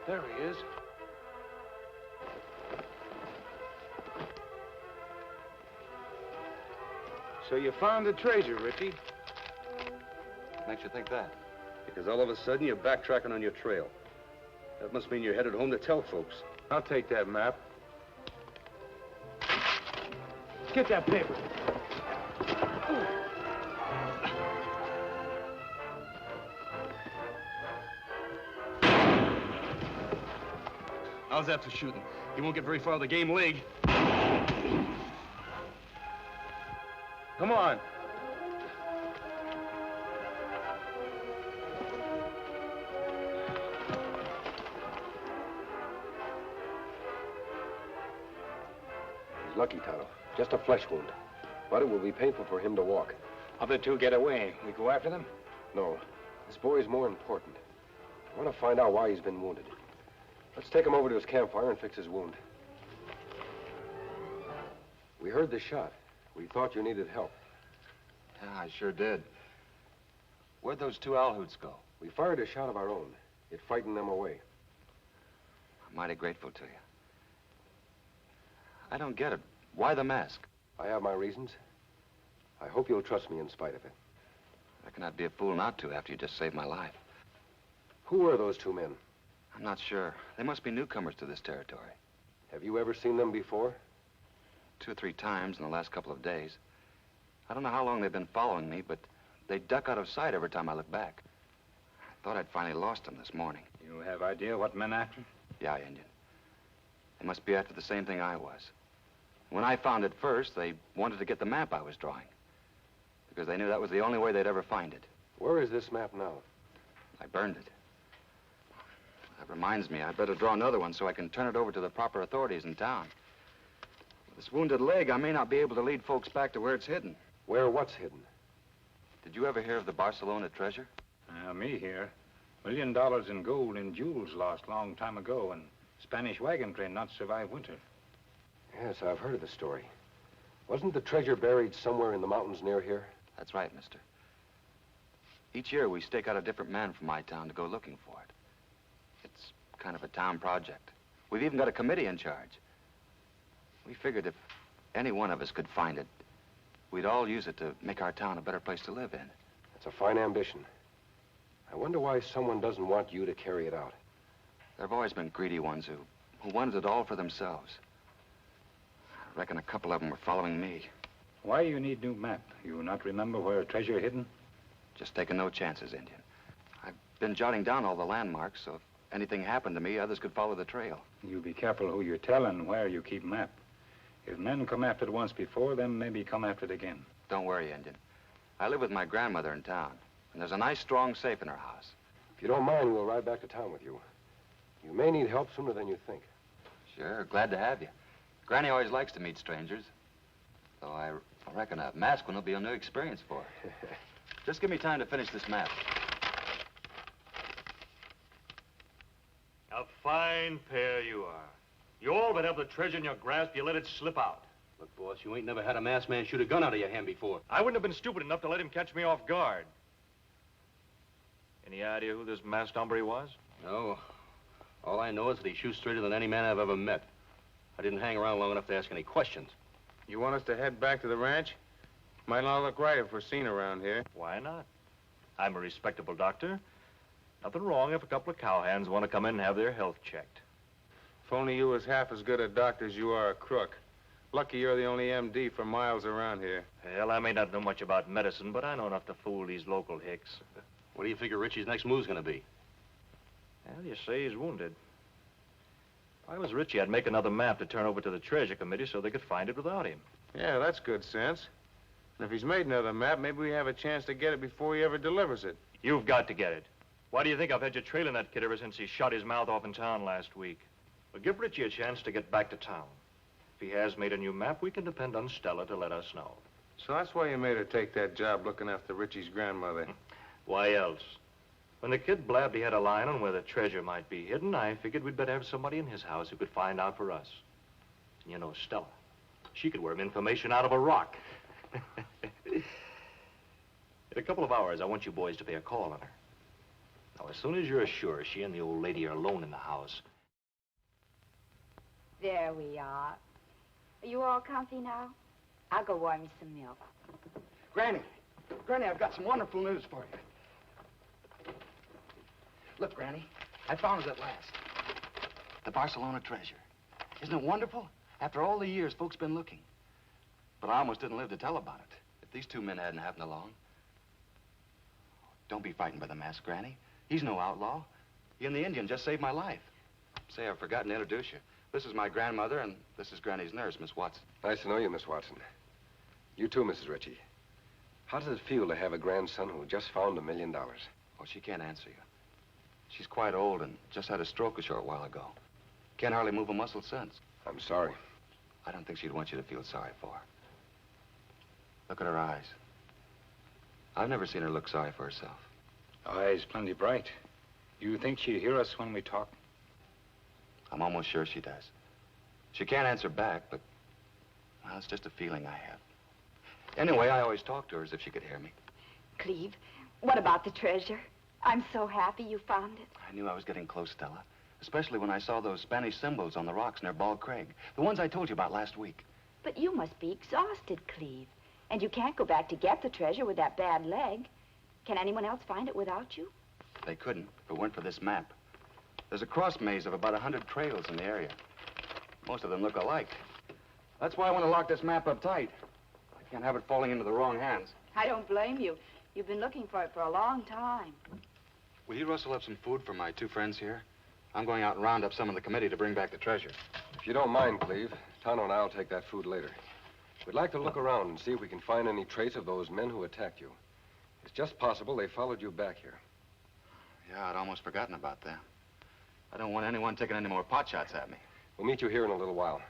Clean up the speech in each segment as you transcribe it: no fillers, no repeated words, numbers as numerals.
There he is. So you found the treasure, Ritchie? Makes you think that? Because all of a sudden you're backtracking on your trail. That must mean you're headed home to tell folks. I'll take that map. Get that paper. How's that for shooting? You won't get very far with the game leg. Come on. He's lucky, Tonto. Just a flesh wound. But it will be painful for him to walk. Other two get away. We go after them? No. This boy's more important. I want to find out why he's been wounded. Let's take him over to his campfire and fix his wound. We heard the shot. We thought you needed help. Yeah, I sure did. Where'd those two owl hoots go? We fired a shot of our own. It frightened them away. I'm mighty grateful to you. I don't get it. Why the mask? I have my reasons. I hope you'll trust me in spite of it. I cannot be a fool not to after you just saved my life. Who were those two men? I'm not sure. They must be newcomers to this territory. Have you ever seen them before? 2 or 3 times in the last couple of days. I don't know how long they've been following me, but they duck out of sight every time I look back. I thought I'd finally lost them this morning. You have idea what men after? Yeah, Indian. They must be after the same thing I was. When I found it first, they wanted to get the map I was drawing, because they knew that was the only way they'd ever find it. Where is this map now? I burned it. That reminds me, I'd better draw another one so I can turn it over to the proper authorities in town. With this wounded leg, I may not be able to lead folks back to where it's hidden. Where what's hidden? Did you ever hear of the Barcelona treasure? Me here. $1 million in gold and jewels lost long time ago, and Spanish wagon train not survive winter. Yes, I've heard of the story. Wasn't the treasure buried somewhere in the mountains near here? That's right, mister. Each year, we stake out a different man from my town to go looking for it. It's kind of a town project. We've even got a committee in charge. We figured if any one of us could find it, we'd all use it to make our town a better place to live in. That's a fine ambition. I wonder why someone doesn't want you to carry it out. There have always been greedy ones who wanted it all for themselves. I reckon a couple of them were following me. Why you need new map? You not remember where treasure hidden? Just taking no chances, Indian. I've been jotting down all the landmarks, so if anything happened to me, others could follow the trail. You be careful who you tell and where you keep map. If men come after it once before, then maybe come after it again. Don't worry, Indian. I live with my grandmother in town, and there's a nice, strong safe in her house. If you don't mind, we'll ride back to town with you. You may need help sooner than you think. Sure, glad to have you. Granny always likes to meet strangers. Though I reckon a mask one will be a new experience for her. Just give me time to finish this map. A fine pair you are. You all but have the treasure in your grasp, you let it slip out. Look, boss, you ain't never had a masked man shoot a gun out of your hand before. I wouldn't have been stupid enough to let him catch me off guard. Any idea who this masked hombre was? No. All I know is that he shoots straighter than any man I've ever met. I didn't hang around long enough to ask any questions. You want us to head back to the ranch? Might not look right if we're seen around here. Why not? I'm a respectable doctor. Nothing wrong if a couple of cowhands want to come in and have their health checked. If only you was half as good a doctor as you are a crook. Lucky you're the only MD for miles around here. Well, I may not know much about medicine, but I know enough to fool these local hicks. What do you figure Ritchie's next move's gonna be? Well, you say he's wounded. If I was Ritchie, I'd make another map to turn over to the Treasure Committee so they could find it without him. Yeah, that's good sense. And if he's made another map, maybe we have a chance to get it before he ever delivers it. You've got to get it. Why do you think I've had you trailing that kid ever since he shot his mouth off in town last week? Well, give Ritchie a chance to get back to town. If he has made a new map, we can depend on Stella to let us know. So that's why you made her take that job looking after Ritchie's grandmother. Why else? When the kid blabbed he had a line on where the treasure might be hidden, I figured we'd better have somebody in his house who could find out for us. And you know Stella. She could worm information out of a rock. In a couple of hours, I want you boys to pay a call on her. Now, as soon as you're sure she and the old lady are alone in the house. There we are. Are you all comfy now? I'll go warm you some milk. Granny, I've got some wonderful news for you. Look, Granny, I found it at last. The Barcelona treasure. Isn't it wonderful? After all the years, folks been looking. But I almost didn't live to tell about it. If these two men hadn't happened along. Don't be frightened by the mask, Granny. He's no outlaw. He and the Indian just saved my life. Say, I've forgotten to introduce you. This is my grandmother, and this is Granny's nurse, Miss Watson. Nice to know you, Miss Watson. You too, Mrs. Ritchie. How does it feel to have a grandson who just found $1 million? Oh, she can't answer you. She's quite old and just had a stroke a short while ago. Can't hardly move a muscle since. I'm sorry. I don't think she'd want you to feel sorry for her. Look at her eyes. I've never seen her look sorry for herself. Eyes plenty bright. You think she'd hear us when we talk? I'm almost sure she does. She can't answer back, but, well, it's just a feeling I have. Anyway, I always talk to her as if she could hear me. Cleve, what about the treasure? I'm so happy you found it. I knew I was getting close, Stella. Especially when I saw those Spanish symbols on the rocks near Bald Craig. The ones I told you about last week. But you must be exhausted, Cleve. And you can't go back to get the treasure with that bad leg. Can anyone else find it without you? They couldn't if it weren't for this map. There's a cross maze of about 100 trails in the area. Most of them look alike. That's why I want to lock this map up tight. I can't have it falling into the wrong hands. I don't blame you. You've been looking for it for a long time. Will you rustle up some food for my two friends here? I'm going out and round up some of the committee to bring back the treasure. If you don't mind, Cleve, Tonto and I'll take that food later. We'd like to look around and see if we can find any trace of those men who attacked you. It's just possible they followed you back here. Yeah, I'd almost forgotten about that. I don't want anyone taking any more pot shots at me. We'll meet you here in a little while.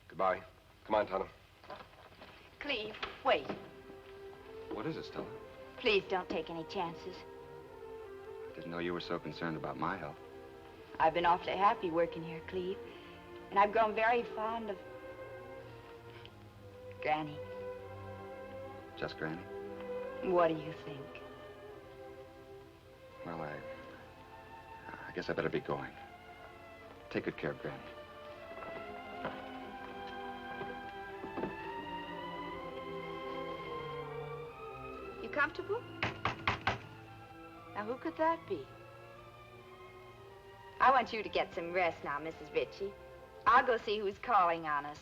Goodbye. Come on, Tonto. Cleve, wait. What is it, Stella? Please don't take any chances. I didn't know you were so concerned about my health. I've been awfully happy working here, Cleve. And I've grown very fond of Granny. Just Granny? What do you think? Well, I guess I better be going. Take good care of Granny. You comfortable? Now, who could that be? I want you to get some rest now, Mrs. Ritchie. I'll go see who's calling on us.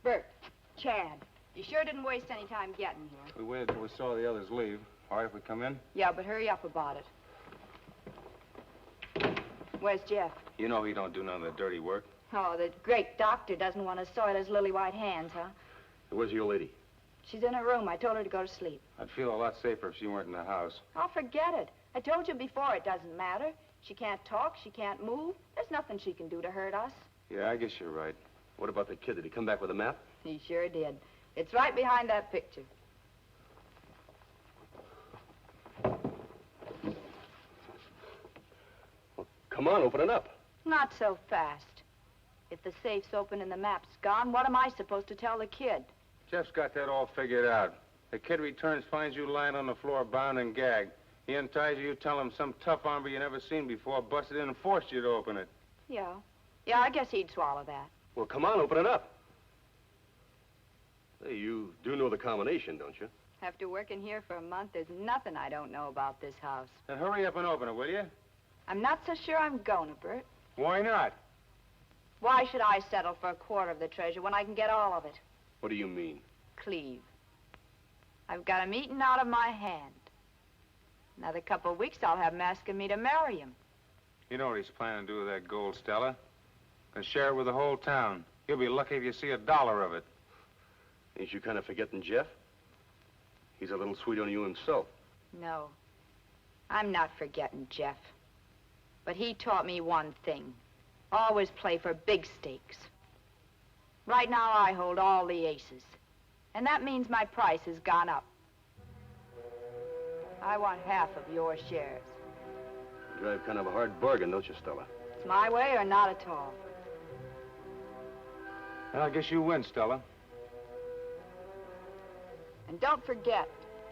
Bert, Chad, you sure didn't waste any time getting here. We waited till we saw the others leave. All right if we come in? Yeah, but hurry up about it. Where's Jeff? You know he don't do none of the dirty work. Oh, the great doctor doesn't want to soil his lily white hands, huh? Where's your lady? She's in her room. I told her to go to sleep. I'd feel a lot safer if she weren't in the house. Oh, forget it. I told you before it doesn't matter. She can't talk. She can't move. There's nothing she can do to hurt us. Yeah, I guess you're right. What about the kid? Did he come back with a map? He sure did. It's right behind that picture. Well, come on, open it up. Not so fast. If the safe's open and the map's gone, what am I supposed to tell the kid? Jeff's got that all figured out. The kid returns, finds you lying on the floor, bound and gagged. He unties you, tell him some tough hombre you never seen before busted in and forced you to open it. Yeah. Yeah, I guess he'd swallow that. Well, come on, open it up. Hey, you do know the combination, don't you? After working here for a month, there's nothing I don't know about this house. Then hurry up and open it, will you? I'm not so sure I'm going to, Bert. Why not? Why should I settle for a quarter of the treasure when I can get all of it? What do you mean? Cleve. I've got him eaten out of my hand. Another couple of weeks, I'll have him asking me to marry him. You know what he's planning to do with that gold, Stella? And share it with the whole town. You'll be lucky if you see $1 of it. Ain't you kind of forgetting Jeff? He's a little sweet on you himself. No, I'm not forgetting Jeff. But he taught me one thing. Always play for big stakes. Right now, I hold all the aces. And that means my price has gone up. I want half of your shares. You drive kind of a hard bargain, don't you, Stella? It's my way or not at all. Well, I guess you win, Stella. And don't forget,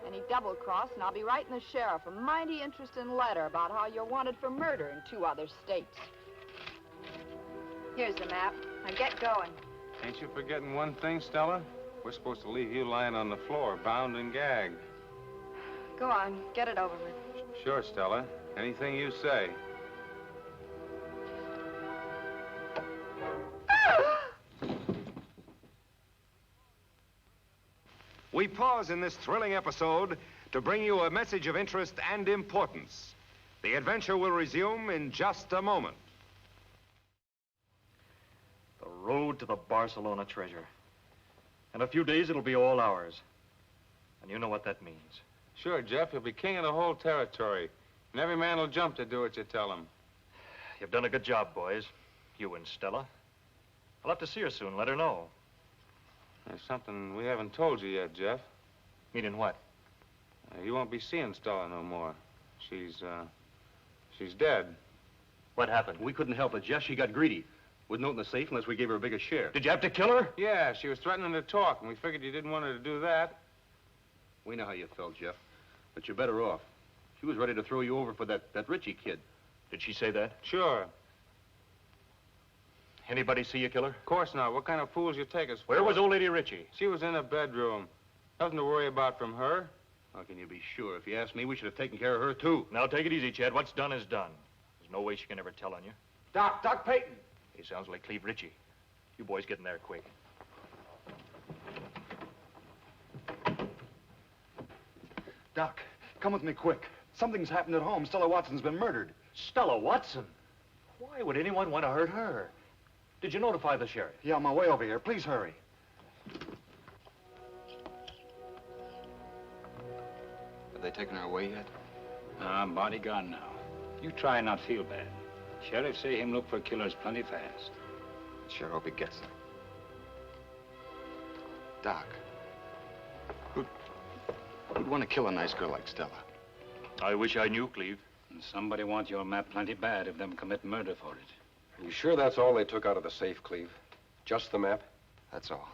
any double cross, and I'll be writing the sheriff a mighty interesting letter about how you're wanted for murder in 2 other states. Here's the map. Now get going. Ain't you forgetting one thing, Stella? We're supposed to leave you lying on the floor, bound and gagged. Go on, get it over with. Sure, Stella. Anything you say. We pause in this thrilling episode to bring you a message of interest and importance. The adventure will resume in just a moment. The road to the Barcelona treasure. In a few days, it'll be all ours. And you know what that means. Sure, Jeff. You'll be king of the whole territory. And every man will jump to do what you tell him. You've done a good job, boys. You and Stella. I'll have to see her soon. Let her know. There's something we haven't told you yet, Jeff. Meaning what? You won't be seeing Stella no more. She's dead. What happened? We couldn't help it, Jeff. She got greedy. Wouldn't open the safe unless we gave her a bigger share. Did you have to kill her? Yeah, she was threatening to talk, and we figured you didn't want her to do that. We know how you felt, Jeff. But you're better off. She was ready to throw you over for that Ritchie kid. Did she say that? Sure. Anybody see you kill her? Of course not. What kind of fools you take us for? Where was old lady Ritchie? She was in a bedroom. Nothing to worry about from her. How can you be sure? If you ask me, we should have taken care of her, too. Now, take it easy, Chad. What's done is done. There's no way she can ever tell on you. Doc Payton. He sounds like Cleve Ritchie. You boys get in there quick. Doc, come with me quick. Something's happened at home. Stella Watson's been murdered. Stella Watson? Why would anyone want to hurt her? Did you notify the sheriff? Yeah, on my way over here. Please hurry. Have they taken her away yet? Body gone now. You try and not feel bad. Sheriff say him look for killers plenty fast. Sure hope he gets them. Doc, who'd want to kill a nice girl like Stella? I wish I knew, Cleve. And somebody want your map plenty bad if them commit murder for it. Are you sure that's all they took out of the safe, Cleve? Just the map? That's all.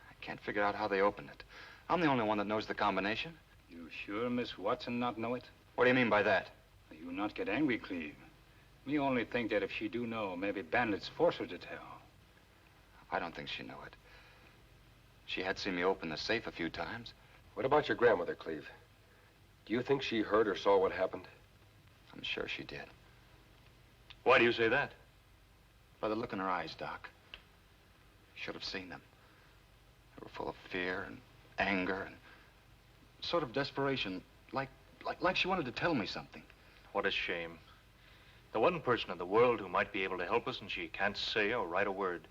I can't figure out how they opened it. I'm the only one that knows the combination. You sure Miss Watson not know it? What do you mean by that? You not get angry, Cleve. Me only think that if she do know, maybe bandits force her to tell. I don't think she knew it. She had seen me open the safe a few times. What about your grandmother, Cleve? Do you think she heard or saw what happened? I'm sure she did. Why do you say that? By the look in her eyes, Doc. Should have seen them. They were full of fear and anger and sort of desperation, like she wanted to tell me something. What a shame. The one person in the world who might be able to help us, and she can't say or write a word.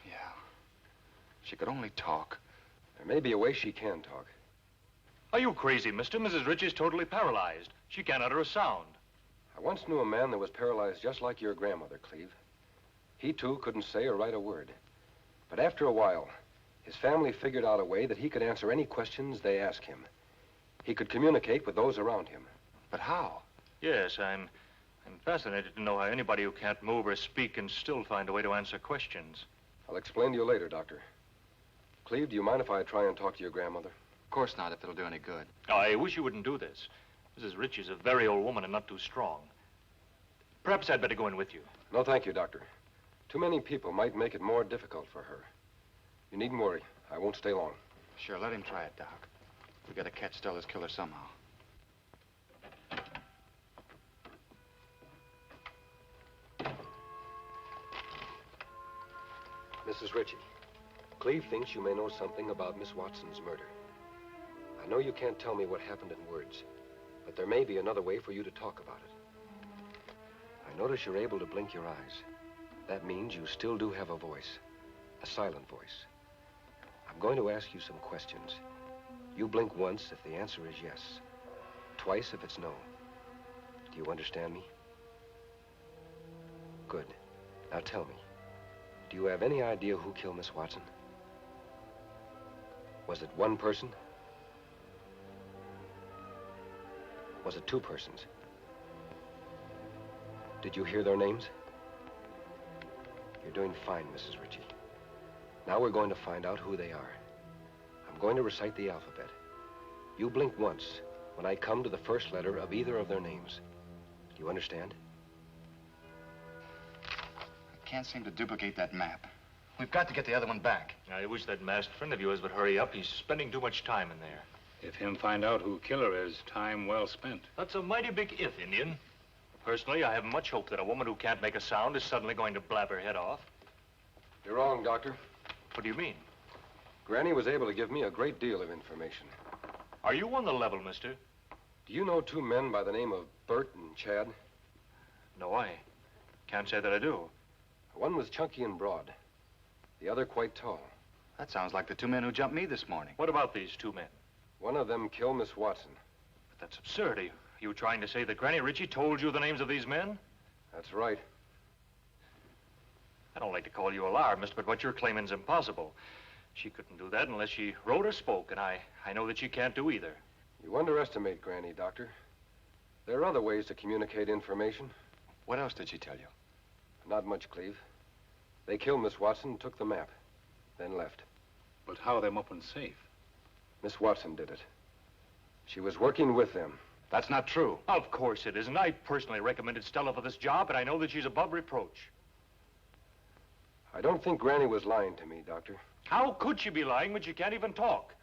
Yeah. She could only talk. There may be a way she can talk. Are you crazy, mister? Mrs. Ritchie's totally paralyzed. She can't utter a sound. I once knew a man that was paralyzed just like your grandmother, Cleve. He, too, couldn't say or write a word. But after a while, his family figured out a way that he could answer any questions they asked him. He could communicate with those around him. But how? Yes, I'm fascinated to know how anybody who can't move or speak can still find a way to answer questions. I'll explain to you later, Doctor. Cleve, do you mind if I try and talk to your grandmother? Of course not, if it'll do any good. I wish you wouldn't do this. Mrs. Ritchie's a very old woman and not too strong. Perhaps I'd better go in with you. No, thank you, Doctor. Too many people might make it more difficult for her. You needn't worry. I won't stay long. Sure, let him try it, Doc. We gotta catch Stella's killer somehow. Mrs. Ritchie, Cleve thinks you may know something about Miss Watson's murder. I know you can't tell me what happened in words, but there may be another way for you to talk about it. I notice you're able to blink your eyes. That means you still do have a voice, a silent voice. I'm going to ask you some questions. You blink once if the answer is yes, twice if it's no. Do you understand me? Good. Now tell me, do you have any idea who killed Miss Watson? Was it one person? Was it two persons? Did you hear their names? You're doing fine, Mrs. Ritchie. Now we're going to find out who they are. I'm going to recite the alphabet. You blink once when I come to the first letter of either of their names. You understand? I can't seem to duplicate that map. We've got to get the other one back. I wish that masked friend of yours would hurry up. He's spending too much time in there. If him find out who killer is, time well spent. That's a mighty big if, Indian. Personally, I haven't much hope that a woman who can't make a sound is suddenly going to blab her head off. You're wrong, Doctor. What do you mean? Granny was able to give me a great deal of information. Are you on the level, mister? Do you know two men by the name of Bert and Chad? No, I can't say that I do. One was chunky and broad. The other quite tall. That sounds like the two men who jumped me this morning. What about these two men? One of them killed Miss Watson. But that's absurd. Are you trying to say that Granny Ritchie told you the names of these men? That's right. I don't like to call you a liar, mister, but what you're claiming's impossible. She couldn't do that unless she wrote or spoke, and I know that she can't do either. You underestimate Granny, Doctor. There are other ways to communicate information. What else did she tell you? Not much, Cleve. They killed Miss Watson and took the map, then left. But how them up and safe? Miss Watson did it. She was working with them. That's not true. Of course it isn't. I personally recommended Stella for this job, and I know that she's above reproach. I don't think Granny was lying to me, Doctor. How could she be lying when she can't even talk?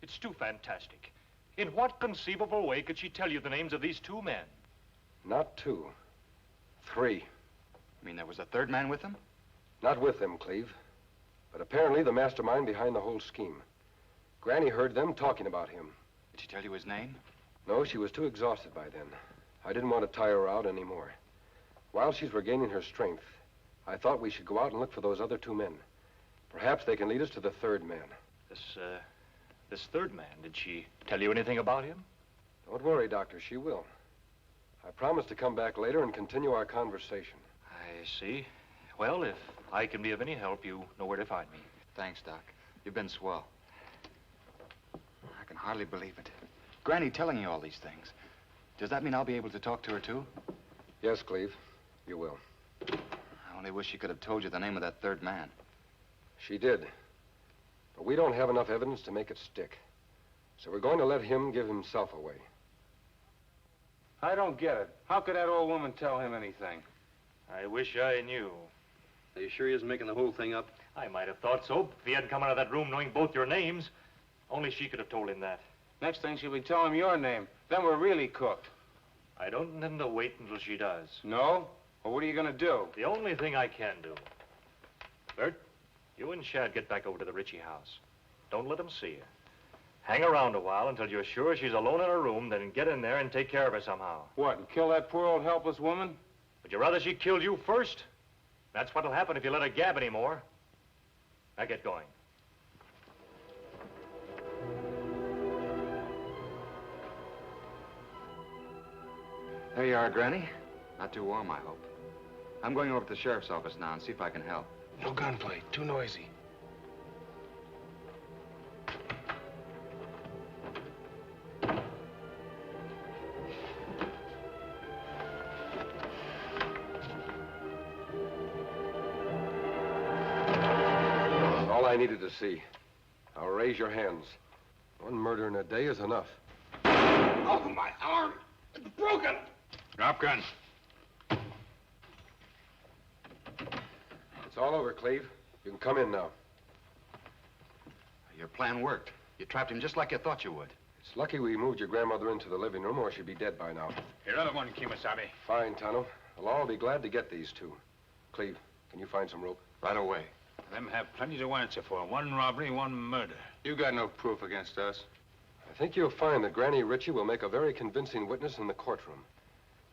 It's too fantastic. In what conceivable way could she tell you the names of these two men? Not two. Three. You mean there was a third man with them? Not with them, Cleve. But apparently the mastermind behind the whole scheme. Granny heard them talking about him. Did she tell you his name? No, she was too exhausted by then. I didn't want to tire her out anymore. While she's regaining her strength, I thought we should go out and look for those other two men. Perhaps they can lead us to the third man. This third man, did she tell you anything about him? Don't worry, Doctor, she will. I promise to come back later and continue our conversation. I see. Well, if I can be of any help, you know where to find me. Thanks, Doc. You've been swell. I can hardly believe it. Granny telling you all these things. Does that mean I'll be able to talk to her, too? Yes, Cleve, you will. I only wish she could have told you the name of that third man. She did. But we don't have enough evidence to make it stick. So we're going to let him give himself away. I don't get it. How could that old woman tell him anything? I wish I knew. Are you sure he isn't making the whole thing up? I might have thought so if he hadn't come out of that room knowing both your names. Only she could have told him that. Next thing she'll be telling him your name. Then we're really cooked. I don't intend to wait until she does. No? Well, what are you going to do? The only thing I can do. Bert, you and Shad get back over to the Ritchie house. Don't let them see you. Hang around a while until you're sure she's alone in her room, then get in there and take care of her somehow. What, and kill that poor old helpless woman? Would you rather she killed you first? That's what'll happen if you let her gab anymore. Now get going. There you are, Granny. Not too warm, I hope. I'm going over to the sheriff's office now and see if I can help. No gunplay. Too noisy. All I needed to see. Now raise your hands. One murder in a day is enough. Oh, my arm! It's broken! Drop gun. It's all over, Cleve. You can come in now. Your plan worked. You trapped him just like you thought you would. It's lucky we moved your grandmother into the living room or she'd be dead by now. Your other one, Kimasabi. Fine, Tonto. We'll all be glad to get these two. Cleve, can you find some rope? Right away. Them have plenty to answer for. One robbery, one murder. You got no proof against us. I think you'll find that Granny Ritchie will make a very convincing witness in the courtroom.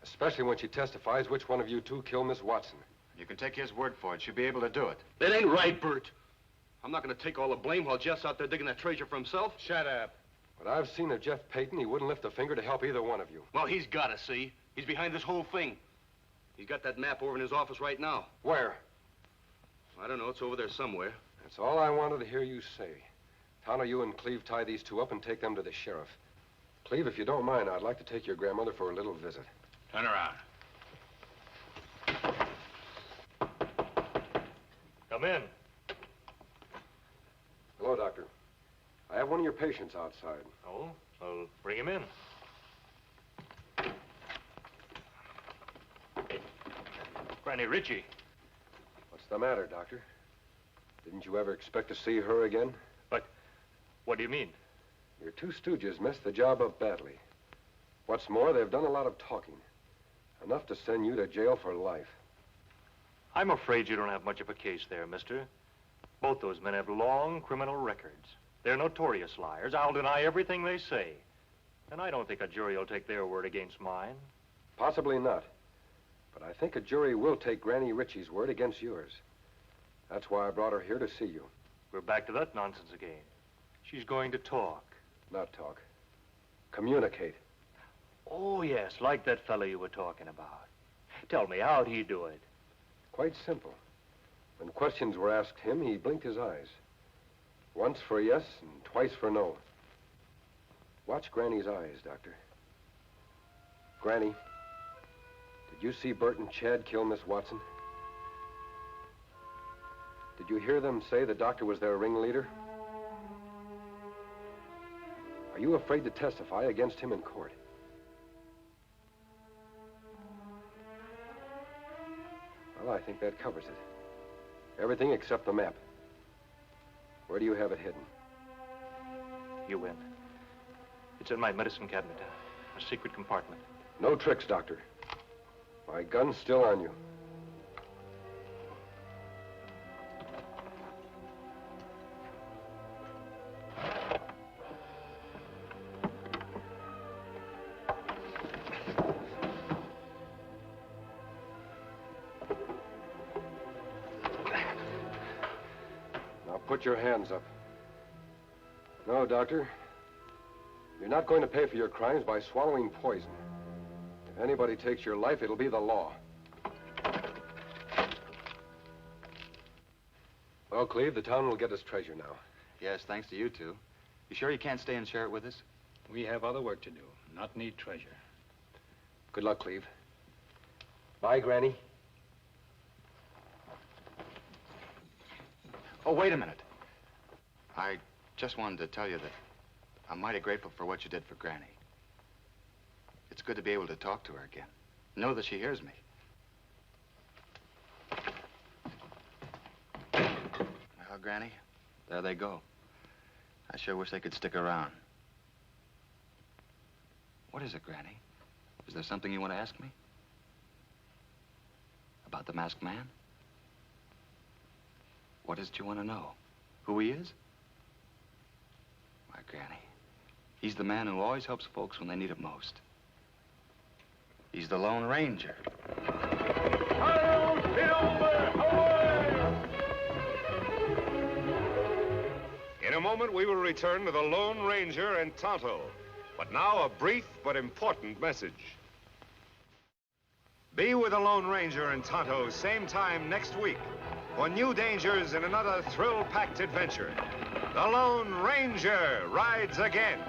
Especially when she testifies which one of you two killed Miss Watson. You can take his word for it. She'll be able to do it. That ain't right, Bert. I'm not going to take all the blame while Jeff's out there digging that treasure for himself. Shut up. But I've seen of Jeff Payton, he wouldn't lift a finger to help either one of you. Well, he's got to see. He's behind this whole thing. He's got that map over in his office right now. Where? I don't know. It's over there somewhere. That's all I wanted to hear you say. Tonto, you and Cleve tie these two up and take them to the sheriff. Cleve, if you don't mind, I'd like to take your grandmother for a little visit. Turn around. Come in. Hello, Doctor. I have one of your patients outside. Oh, well, bring him in. Granny Ritchie. What's the matter, Doctor? Didn't you ever expect to see her again? But what do you mean? Your two stooges messed the job up badly. What's more, they've done a lot of talking. Enough to send you to jail for life. I'm afraid you don't have much of a case there, mister. Both those men have long criminal records. They're notorious liars. I'll deny everything they say. And I don't think a jury will take their word against mine. Possibly not. But I think a jury will take Granny Ritchie's word against yours. That's why I brought her here to see you. We're back to that nonsense again. She's going to talk. Not talk. Communicate. Oh, yes, like that fellow you were talking about. Tell me, how'd he do it? Quite simple. When questions were asked him, he blinked his eyes. Once for yes and twice for no. Watch Granny's eyes, Doctor. Granny, did you see Bert and Chad kill Miss Watson? Did you hear them say the doctor was their ringleader? Are you afraid to testify against him in court? Well, I think that covers it. Everything except the map. Where do you have it hidden? You win. It's in my medicine cabinet, a secret compartment. No tricks, Doctor. My gun's still on you. Put your hands up. No, Doctor. You're not going to pay for your crimes by swallowing poison. If anybody takes your life, it'll be the law. Well, Cleve, the town will get its treasure now. Yes, thanks to you two. You sure you can't stay and share it with us? We have other work to do, not need treasure. Good luck, Cleve. Bye, Granny. Oh, wait a minute. I just wanted to tell you that I'm mighty grateful for what you did for Granny. It's good to be able to talk to her again. Know that she hears me. Well, Granny, there they go. I sure wish they could stick around. What is it, Granny? Is there something you want to ask me? About the masked man? What is it you want to know? Who he is? Why, Granny, he's the man who always helps folks when they need it most. He's the Lone Ranger. In a moment, we will return to the Lone Ranger and Tonto. But now, a brief but important message. Be with the Lone Ranger and Tonto same time next week for new dangers in another thrill-packed adventure. The Lone Ranger rides again.